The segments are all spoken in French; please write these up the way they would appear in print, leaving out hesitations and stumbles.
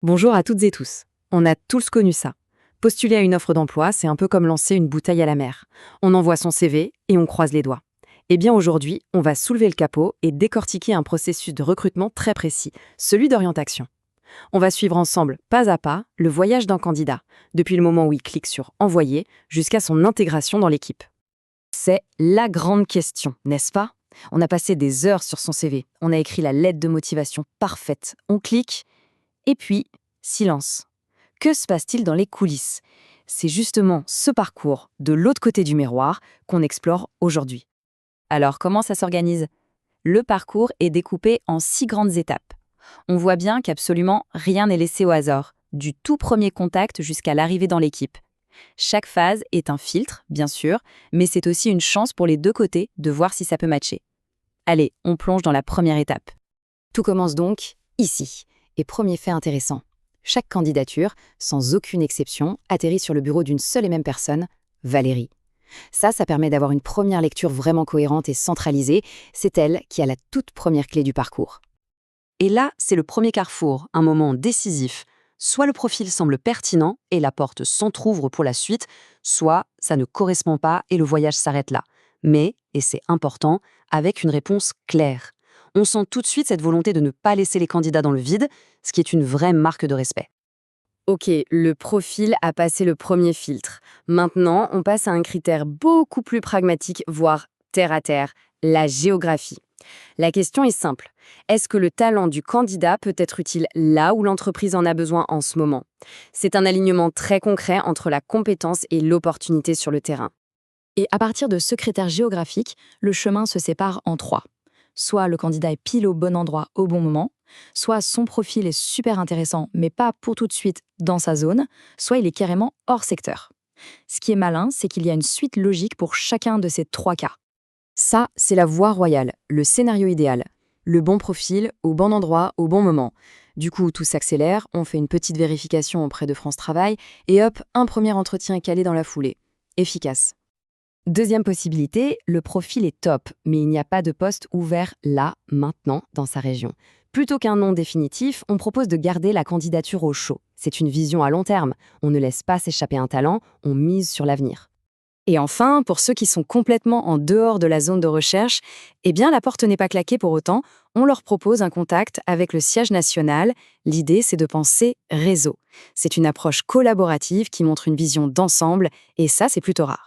Bonjour à toutes et tous. On a tous connu ça. Postuler à une offre d'emploi, c'est un peu comme lancer une bouteille à la mer. On envoie son CV et on croise les doigts. Eh bien aujourd'hui, on va soulever le capot et décortiquer un processus de recrutement très précis, celui d'orientation. On va suivre ensemble, pas à pas, le voyage d'un candidat, depuis le moment où il clique sur Envoyer jusqu'à son intégration dans l'équipe. C'est la grande question, n'est-ce pas? On a passé des heures sur son CV, on a écrit la lettre de motivation parfaite, on clique. Et puis, silence. Que se passe-t-il dans les coulisses? C'est justement ce parcours, de l'autre côté du miroir, qu'on explore aujourd'hui. Alors, comment ça s'organise? Le parcours est découpé en 6 grandes étapes. On voit bien qu'absolument rien n'est laissé au hasard, du tout premier contact jusqu'à l'arrivée dans l'équipe. Chaque phase est un filtre, bien sûr, mais c'est aussi une chance pour les deux côtés de voir si ça peut matcher. Allez, on plonge dans la première étape. Tout commence donc ici. Et premier fait intéressant, chaque candidature, sans aucune exception, atterrit sur le bureau d'une seule et même personne, Valérie. Ça permet d'avoir une première lecture vraiment cohérente et centralisée. C'est elle qui a la toute première clé du parcours. Et là, c'est le premier carrefour, un moment décisif. Soit le profil semble pertinent et la porte s'entr'ouvre pour la suite, soit ça ne correspond pas et le voyage s'arrête là. Mais, et c'est important, avec une réponse claire. On sent tout de suite cette volonté de ne pas laisser les candidats dans le vide, ce qui est une vraie marque de respect. Ok, le profil a passé le premier filtre. Maintenant, on passe à un critère beaucoup plus pragmatique, voire terre à terre, la géographie. La question est simple. Est-ce que le talent du candidat peut être utile là où l'entreprise en a besoin en ce moment? C'est un alignement très concret entre la compétence et l'opportunité sur le terrain. Et à partir de ce critère géographique, le chemin se sépare en 3. Soit le candidat est pile au bon endroit au bon moment, soit son profil est super intéressant mais pas pour tout de suite dans sa zone, soit il est carrément hors secteur. Ce qui est malin, c'est qu'il y a une suite logique pour chacun de ces 3 cas. Ça, c'est la voie royale, le scénario idéal. Le bon profil, au bon endroit, au bon moment. Du coup, tout s'accélère, on fait une petite vérification auprès de France Travail et hop, un premier entretien est calé dans la foulée. Efficace. Deuxième possibilité, le profil est top, mais il n'y a pas de poste ouvert là, maintenant, dans sa région. Plutôt qu'un nom définitif, on propose de garder la candidature au chaud. C'est une vision à long terme. On ne laisse pas s'échapper un talent, on mise sur l'avenir. Et enfin, pour ceux qui sont complètement en dehors de la zone de recherche, eh bien la porte n'est pas claquée pour autant, on leur propose un contact avec le siège national. L'idée, c'est de penser réseau. C'est une approche collaborative qui montre une vision d'ensemble, et ça, c'est plutôt rare.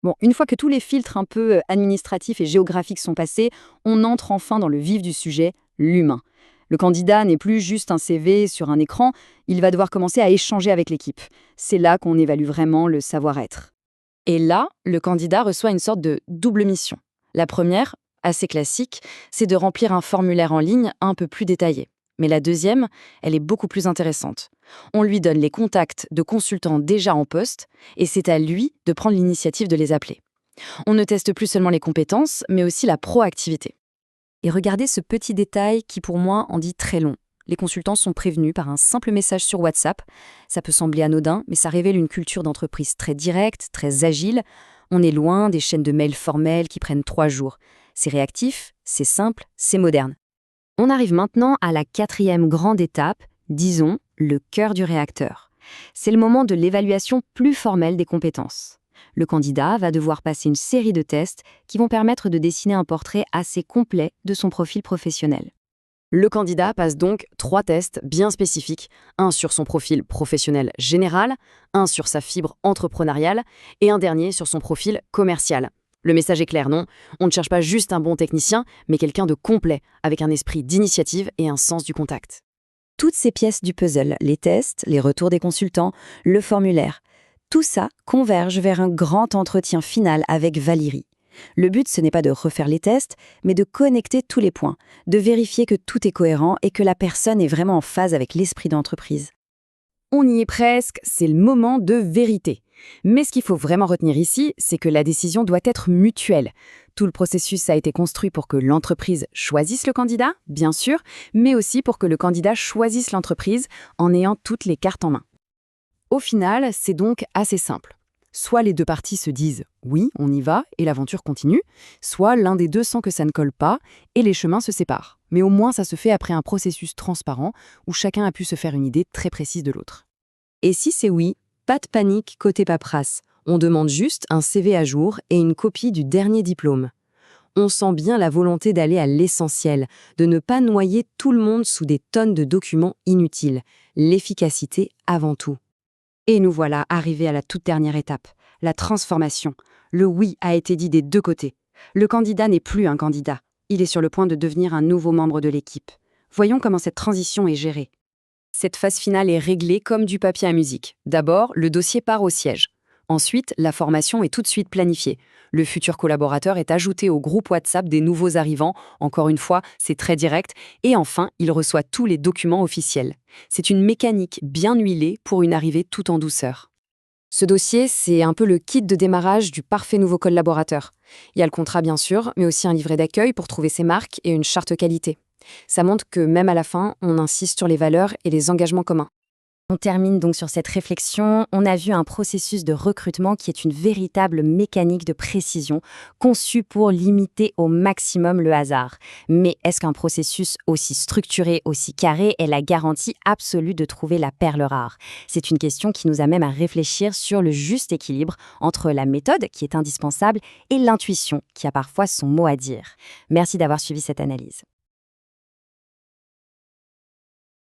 Bon, une fois que tous les filtres un peu administratifs et géographiques sont passés, on entre enfin dans le vif du sujet, l'humain. Le candidat n'est plus juste un CV sur un écran, il va devoir commencer à échanger avec l'équipe. C'est là qu'on évalue vraiment le savoir-être. Et là, le candidat reçoit une sorte de double mission. La première, assez classique, c'est de remplir un formulaire en ligne un peu plus détaillé. Mais la deuxième, elle est beaucoup plus intéressante. On lui donne les contacts de consultants déjà en poste et c'est à lui de prendre l'initiative de les appeler. On ne teste plus seulement les compétences, mais aussi la proactivité. Et regardez ce petit détail qui pour moi en dit très long. Les consultants sont prévenus par un simple message sur WhatsApp. Ça peut sembler anodin, mais ça révèle une culture d'entreprise très directe, très agile. On est loin des chaînes de mails formelles qui prennent 3 jours. C'est réactif, c'est simple, c'est moderne. On arrive maintenant à la 4e grande étape, disons le cœur du réacteur. C'est le moment de l'évaluation plus formelle des compétences. Le candidat va devoir passer une série de tests qui vont permettre de dessiner un portrait assez complet de son profil professionnel. Le candidat passe donc 3 tests bien spécifiques, un sur son profil professionnel général, un sur sa fibre entrepreneuriale et un dernier sur son profil commercial. Le message est clair, non? On ne cherche pas juste un bon technicien, mais quelqu'un de complet, avec un esprit d'initiative et un sens du contact. Toutes ces pièces du puzzle, les tests, les retours des consultants, le formulaire, tout ça converge vers un grand entretien final avec Valérie. Le but, ce n'est pas de refaire les tests, mais de connecter tous les points, de vérifier que tout est cohérent et que la personne est vraiment en phase avec l'esprit d'entreprise. On y est presque, c'est le moment de vérité. Mais ce qu'il faut vraiment retenir ici, c'est que la décision doit être mutuelle. Tout le processus a été construit pour que l'entreprise choisisse le candidat, bien sûr, mais aussi pour que le candidat choisisse l'entreprise en ayant toutes les cartes en main. Au final, c'est donc assez simple. Soit les deux parties se disent « oui, on y va » et l'aventure continue, soit l'un des deux sent que ça ne colle pas et les chemins se séparent. Mais au moins ça se fait après un processus transparent où chacun a pu se faire une idée très précise de l'autre. Et si c'est oui, pas de panique côté paperasse. On demande juste un CV à jour et une copie du dernier diplôme. On sent bien la volonté d'aller à l'essentiel, de ne pas noyer tout le monde sous des tonnes de documents inutiles. L'efficacité avant tout. Et nous voilà arrivés à la toute dernière étape, la transformation. Le oui a été dit des deux côtés. Le candidat n'est plus un candidat. Il est sur le point de devenir un nouveau membre de l'équipe. Voyons comment cette transition est gérée. Cette phase finale est réglée comme du papier à musique. D'abord, le dossier part au siège. Ensuite, la formation est tout de suite planifiée. Le futur collaborateur est ajouté au groupe WhatsApp des nouveaux arrivants. Encore une fois, c'est très direct. Et enfin, il reçoit tous les documents officiels. C'est une mécanique bien huilée pour une arrivée tout en douceur. Ce dossier, c'est un peu le kit de démarrage du parfait nouveau collaborateur. Il y a le contrat bien sûr, mais aussi un livret d'accueil pour trouver ses marques et une charte qualité. Ça montre que même à la fin, on insiste sur les valeurs et les engagements communs. On termine donc sur cette réflexion. On a vu un processus de recrutement qui est une véritable mécanique de précision, conçue pour limiter au maximum le hasard. Mais est-ce qu'un processus aussi structuré, aussi carré est la garantie absolue de trouver la perle rare? C'est une question qui nous amène à réfléchir sur le juste équilibre entre la méthode, qui est indispensable, et l'intuition, qui a parfois son mot à dire. Merci d'avoir suivi cette analyse.